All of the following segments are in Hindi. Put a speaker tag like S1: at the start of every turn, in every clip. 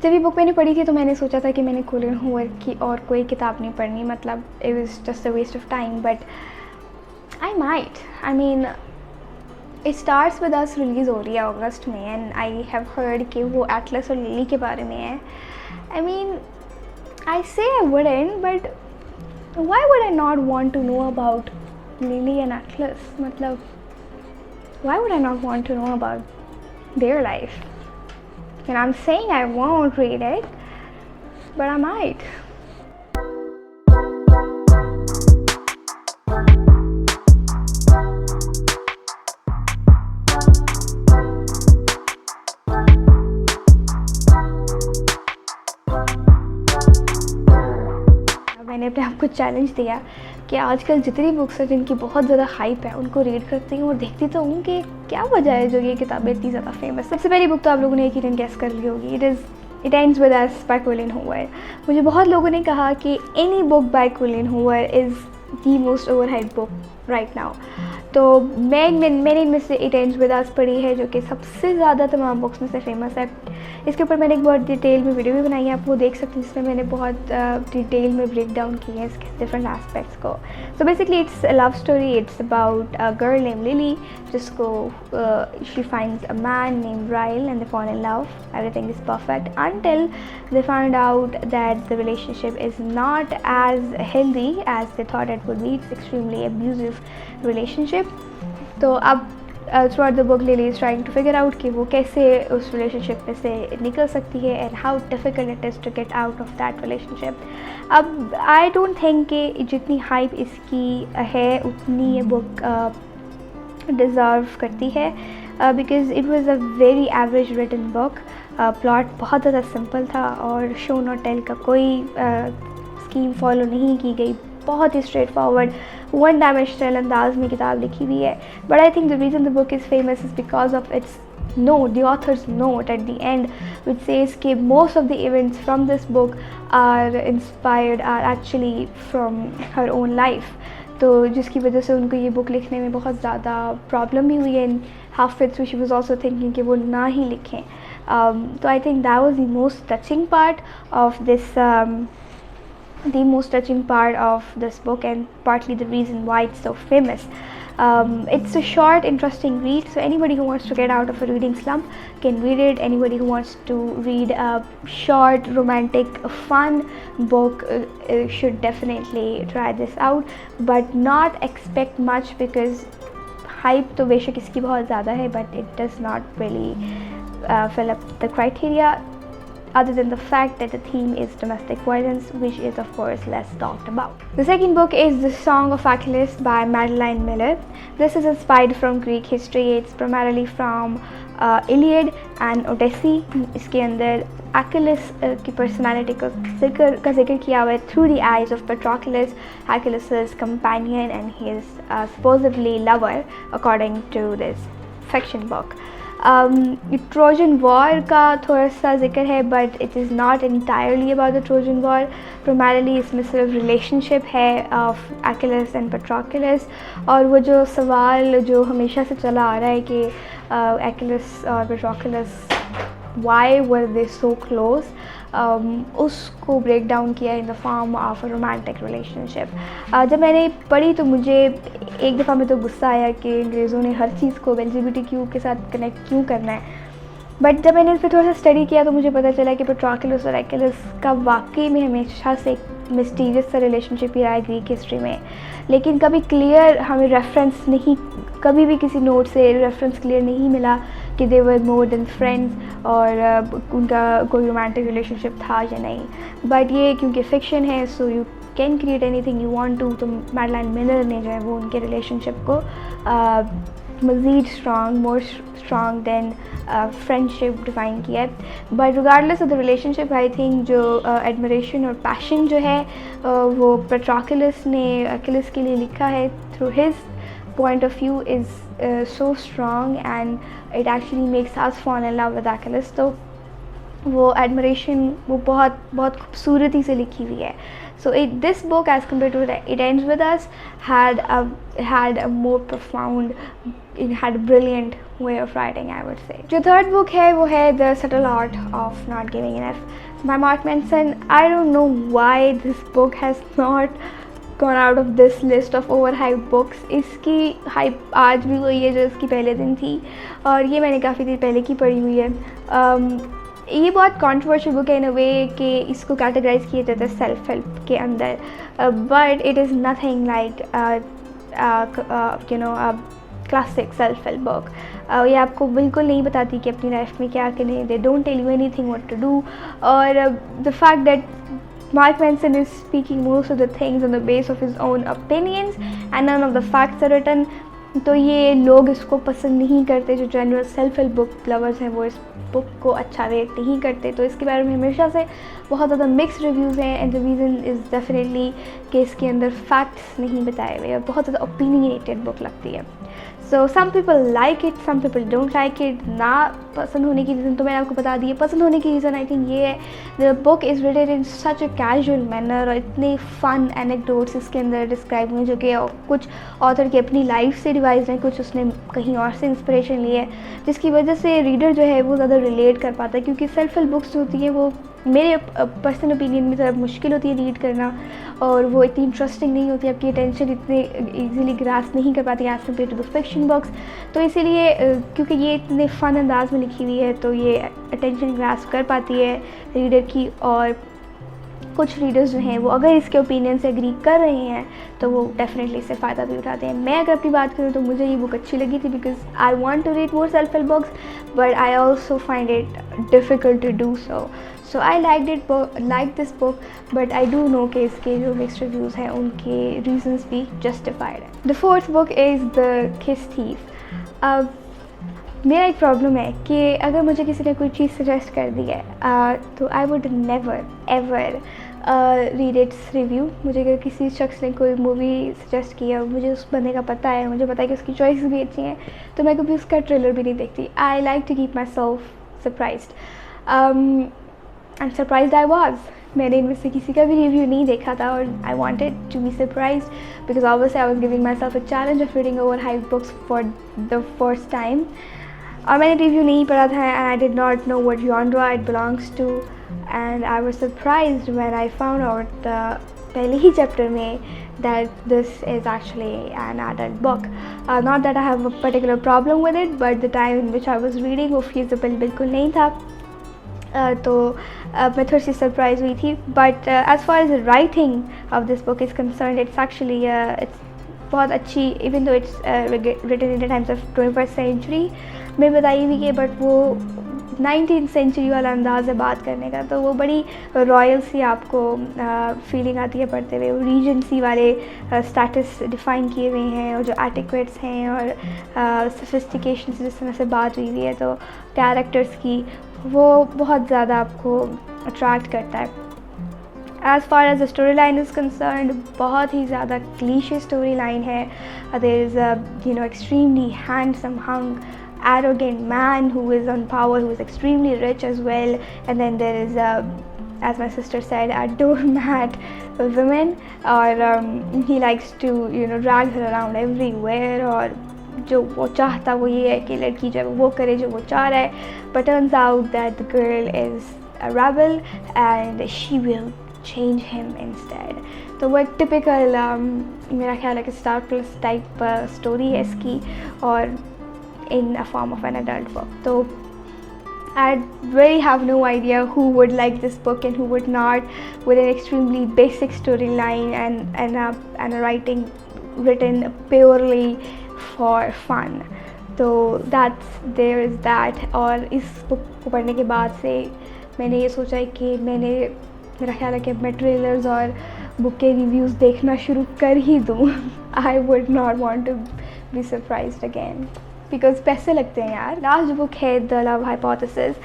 S1: जब ये बुक मैंने पढ़ी थी तो मैंने सोचा था कि मैंने कोलिन हूवर की और कोई किताब नहीं पढ़नी, मतलब it was just a waste of time, but I might, I mean it starts with us release हो रही है अगस्त में, एंड आई हैव हर्ड कि वो एटलस और लिली के बारे में है. आई mean I say I wouldn't, but why would I not want to know about Lily and Atlas, मतलब why would I not want to know about their life. And I'm saying I won't read it, but I might. मैंने अपने आप को चैलेंज दिया कि आजकल जितनी बुक्स हैं जिनकी बहुत ज़्यादा हाइप है उनको रीड करती हूँ और देखती तो हूँ कि क्या वजह है जो ये किताबें इतनी ज़्यादा फेमस है. सबसे पहली बुक तो आप लोगों ने एक ही गेस कर ली होगी. It ends with us by Colleen Hoover. मुझे बहुत लोगों ने कहा कि any book by Colleen Hoover is the most overhyped book right now. तो मैंने इनमें से इट एंड्स विद अस पढ़ी है, जो कि सबसे ज़्यादा तमाम बुक्स में से फेमस है. इसके ऊपर मैंने एक बहुत डिटेल में वीडियो भी बनाई है, आप वो देख सकते हैं, जिसमें मैंने बहुत डिटेल में ब्रेक डाउन की है इसके डिफरेंट एस्पेक्ट्स को. So basically it's a love story. It's about a girl name Lily जिसको she finds a man name Ryle and they fall in love. Everything is perfect until they found out that the relationship is not as healthy as they thought it would be. It's extremely abusive relationship. तो अब throughout the book Lily is trying to figure out कि वो कैसे उस relationship में से निकल सकती है and how difficult it is to get out of that relationship. अब I don't think कि जितनी hype इसकी है उतनी ये book deserve करती है, because it was a very average written book. Plot बहुत ज़्यादा सिंपल था और शो नॉट टेल का कोई स्कीम फॉलो नहीं की गई. बहुत ही स्ट्रेट फॉरवर्ड वन डायमेंशनल अंदाज में किताब लिखी हुई है. But I think the reason the book is famous is because of its note, the author's note at the end, which says कि most of the events from this book are actually from her own life. तो जिसकी वजह से उनको ये बुक लिखने में बहुत ज़्यादा प्रॉब्लम भी हुई है. And half way through she was also thinking कि वो ना ही लिखें. तो I think that was the most touching part of this book, and partly the reason why it's so famous. It's a short, interesting read, so anybody who wants to get out of a reading slump can read it. Anybody who wants to read a short, romantic, fun book should definitely try this out, but not expect much because hype तो बेशक इसकी बहुत ज़्यादा है, but it does not really fill up the criteria, other than the fact that the theme is domestic violence, which is of course less talked about. The second book is The Song of Achilles by Madeline Miller. This is inspired from Greek history. It's primarily from Iliad and Odyssey. इसके अंदर Achilles की personality का जिक्र किया हुआ है through the eyes of Patroclus, Achilles' companion and his supposedly lover, according to this fiction book. Trojan war का थोड़ा सा जिक्र है, but it is not entirely about the Trojan war. Primarily इसमें सिर्फ रिलेशनशिप है ऑफ एक्युलस एंड पेट्रोक्युलस. और वो जो सवाल जो हमेशा से चला आ रहा है कि एक्युलस और Patroclus why were they so close, उसको ब्रेक डाउन किया in the form of a romantic relationship. जब मैंने पढ़ी तो मुझे एक दफ़ा में तो गुस्सा आया कि अंग्रेज़ों ने हर चीज़ को LGBTQ के साथ कनेक्ट क्यों करना है. बट जब मैंने इस पर थोड़ा सा स्टडी किया तो मुझे पता चला कि पेट्रोक्युलस और एक्युलस का वाकई में हमेशा से मिस्टीरियस सा रिलेशनशिप ही रहा है ग्रीक हिस्ट्री में. लेकिन कभी क्लियर हमें रेफरेंस नहीं, कभी भी किसी नोट से रेफरेंस क्लियर नहीं मिला कि दे वर मोर देन फ्रेंड्स और उनका कोई रोमांटिक रिलेशनशिप था या नहीं. बट ये क्योंकि फ़िक्शन है, so you can create anything you want to. तो मैडलाइन मिलर ने जो है वो उनके रिलेशनशिप को मज़ीद strong, more strong than friendship define किया है. But regardless of the relationship I think जो एडमिरेशन और पैशन जो है वो पेट्रोक्युलस ने एक्युलस के लिए लिखा है through his point of view is so strong, and it actually makes us fall in love with Achilles. तो वो एडमिरेशन वो बहुत बहुत खूबसूरती से लिखी हुई है. So this book, as compared to It Ends With Us, had a more profound, it had a brilliant way of writing, I would say. जो third book है वो है The Subtle Art of Not Giving Enough by Mark Manson. I don't know why this book has not gone out of this list of overhyped books. इसकी hype आज भी वही है जो इसकी पहले दिन थी, और ये मैंने काफ़ी देर पहले की पढ़ी हुई है. ये बहुत कंट्रोवर्शियल बुक है इन अ वे कि इसको कैटेगराइज किया जाता है सेल्फ हेल्प के अंदर, but it is nothing like classic self help book. ये आपको बिल्कुल नहीं बताती कि अपनी लाइफ में क्या करने, they don't tell you anything what to do. और the fact that Mark Manson is speaking most of the things on the base of his own opinions and none of the facts are written. तो ये लोग इसको पसंद नहीं करते, जो general self help book lovers हैं वो इस बुक को अच्छा रेट नहीं करते. तो इसके बारे में हमेशा से बहुत ज़्यादा मिक्स्ड रिव्यूज़ हैं, and the reason is definitely कि इसके अंदर फैक्ट्स नहीं बताए हुए और बहुत ज़्यादा ओपिनियनेटेड बुक लगती है. So some people like it, some people don't like it. ना पसंद होने की रीज़न तो मैंने आपको बता दी है. पसंद होने की रीज़न आई थिंक ये है, the book is written in such a casual manner, और इतने फ़न एनेक्डोट्स इसके अंदर डिस्क्राइब हुए जो कि कुछ ऑथर की अपनी लाइफ से डिवाइज हैं, कुछ उसने कहीं और से इंस्पिरेशन ली है, जिसकी वजह से रीडर जो है वो ज़्यादा रिलेट कर पाता है. क्योंकि सेल्फ हेल्प बुक्स जो होती हैं वो मेरे पर्सनल ओपिनियन में थोड़ा मुश्किल होती है रीड करना, और वो इतनी इंटरेस्टिंग नहीं होती, आपकी अटेंशन इतने इजीली ग्रास्प नहीं कर पाती as compare to the fiction books. तो इसीलिए क्योंकि ये इतने फ़न अंदाज में लिखी हुई है तो ये अटेंशन ग्रास्प कर पाती है रीडर की. और कुछ रीडर्स जो हैं वो अगर इसके ओपिनियन से एग्री कर रहे हैं तो वो डेफिनेटली इससे फ़ायदा भी उठाते हैं. मैं अगर अपनी बात करूँ तो मुझे ये बुक अच्छी लगी थी because I want to read more self help books, but I also find it difficult to do so. So I like this book, but I do know कि इसके जो मिक्स्ड रिव्यूज़ हैं उनके रीजंस भी जस्टिफाइड है. The fourth book is the किस थीफ. अब मेरा एक प्रॉब्लम है कि अगर मुझे किसी ने कोई चीज़ सजेस्ट कर दी है तो I would never ever read it's review. मुझे अगर किसी शख्स ने कोई मूवी सजेस्ट किया, मुझे उस बंदे का पता है, मुझे पता है कि उसकी चॉइस भी अच्छी हैं, तो मैं कभी उसका ट्रेलर भी नहीं देखती. I like to keep myself surprised, and surprised I was. मैंने इनमें से किसी का भी रिव्यू नहीं देखा था और I wanted to be surprised because obviously I was giving myself a challenge of reading over hype books for the first time. और मैंने रिव्यू नहीं पढ़ा था and I did not know what genre it belongs to, and I was surprised when I found out पहले ही चैप्टर में that this is actually an adult book. Not that I have a particular problem with it, but the time in which I was reading वो feasible बिल्कुल नहीं था. तो मैं थोड़ी सी सरप्राइज हुई थी. But as far as the writing of this book is concern, it's actually it's बहुत अच्छी, even though it's written in the times of 21st century में बताई हुई है, बट वो 19th सेंचुरी वाला अंदाज़ है बात करने का. तो वो बड़ी रॉयल सी आपको फीलिंग आती है पढ़ते हुए. वो रीजेंसी वाले स्टेटस डिफ़ाइन किए हुए हैं और जो एटिक्वेट्स हैं और सोफिस्टिकेशन से जिस तरह से बात हुई है, तो कैरेक्टर्स की वो बहुत ज़्यादा आपको अट्रैक्ट करता है. As far as the story line is concern, बहुत ही ज़्यादा क्लीशे स्टोरी लाइन है. There is extremely handsome hung arrogant man who is on power, who is extremely rich as well, and then there is as my sister said, a doormat woman, or he likes to drag her around everywhere, और जो वो चाहता वो ये है कि लड़की जो वो करे जो वो चाह रहा है. But turns out that the girl is a rebel and she will change him instead. तो वो एक टिपिकल मेरा ख्याल है कि स्टार प्लस टाइप स्टोरी है इसकी, और in a form of an adult book. So I really have no idea who would like this book and who would not, with an extremely basic storyline and a writing written purely for fun. So there is that. और इस बुक को पढ़ने के बाद से मैंने ये सोचा है कि मेरा ख्याल है कि मैं ट्रेलर्स और बुक के रिव्यूज़ देखना शुरू कर ही दूँ. I would not want to be surprised again. Because पैसे लगते हैं यार. लास्ट बुक है the love hypothesis.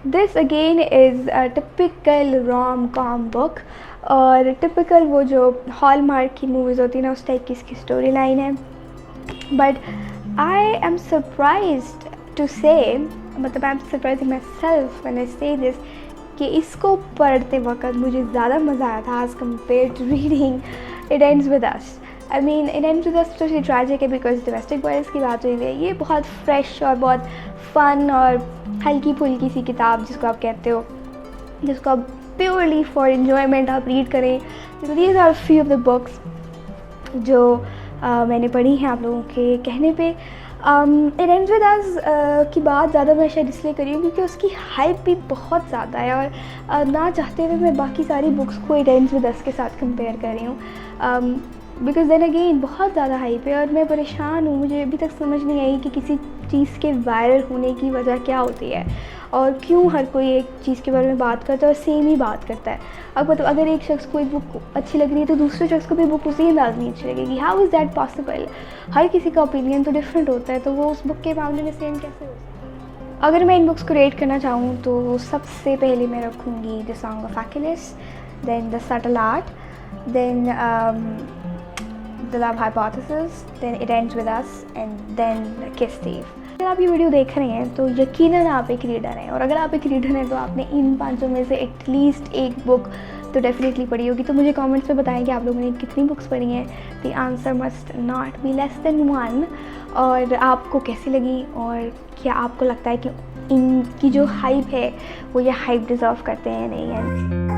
S1: This again is a typical rom com book, और टिपिकल वो जो हॉलमार्क की मूवीज़ होती हैं ना उस टाइप की इसकी स्टोरी लाइन है. But I am surprised to say, मतलब I am surprising myself when I say this, कि इसको पढ़ते वक्त मुझे ज़्यादा मज़ा आया था as compare to reading it ends with us. I mean it ends with us तो ट्रैजिक है बिकॉज डोमेस्टिक वायलेंस की बात हुई है। ये बहुत फ्रेश और बहुत फ़न और हल्की फुल्की सी किताब जिसको आप कहते हो, जिसको आप प्योरली फॉर एन्जॉयमेंट आप रीड करें। These are few of the books जो मैंने पढ़ी हैं आप लोगों के कहने पे। इट एंड्स विद अस की बात ज़्यादा मैं शायद इसलिए करी हूँ क्योंकि उसकी हाइप भी बहुत ज़्यादा है और ना चाहते हुए मैं बाकी सारी बुक्स को इट एंड्स विद अस के साथ कंपेयर कर रही हूँ बिकॉज देन अगेन बहुत ज़्यादा हाइप है और मैं परेशान हूँ। मुझे अभी तक समझ नहीं आई कि किसी चीज़ के वायरल होने की वजह क्या होती है और क्यों हर कोई एक चीज़ के बारे में बात करता है और सेम ही बात करता है। अब मतलब अगर एक शख्स को एक बुक अच्छी लग रही है तो दूसरे शख्स को भी बुक उसी अंदाज में अच्छी लगेगी। How is that possible? हर किसी का ओपिनियन तो डिफरेंट होता है, तो वो उस बुक के मामले में सेम कैसे हो सकता है? अगर मैं इन बुक्स को रेट करना चाहूँ तो सबसे पहले मैं रखूँगी the song of Achilles, then the subtle art, then the love hypothesis, then it ends with us and then kiss thief. अगर आप ये वीडियो देख रहे हैं तो यकीनन आप एक रीडर हैं और अगर आप एक रीडर हैं तो आपने इन पांचों में से एटलीस्ट एक बुक तो डेफिनेटली पढ़ी होगी। तो मुझे कमेंट्स में बताएं कि आप लोगों ने कितनी बुक्स पढ़ी हैं। The answer must not be less than 1। और आपको कैसी लगी और क्या आपको लगता है कि इनकी जो हाइप है वो ये हाइप डिज़र्व करते हैं या नहीं है?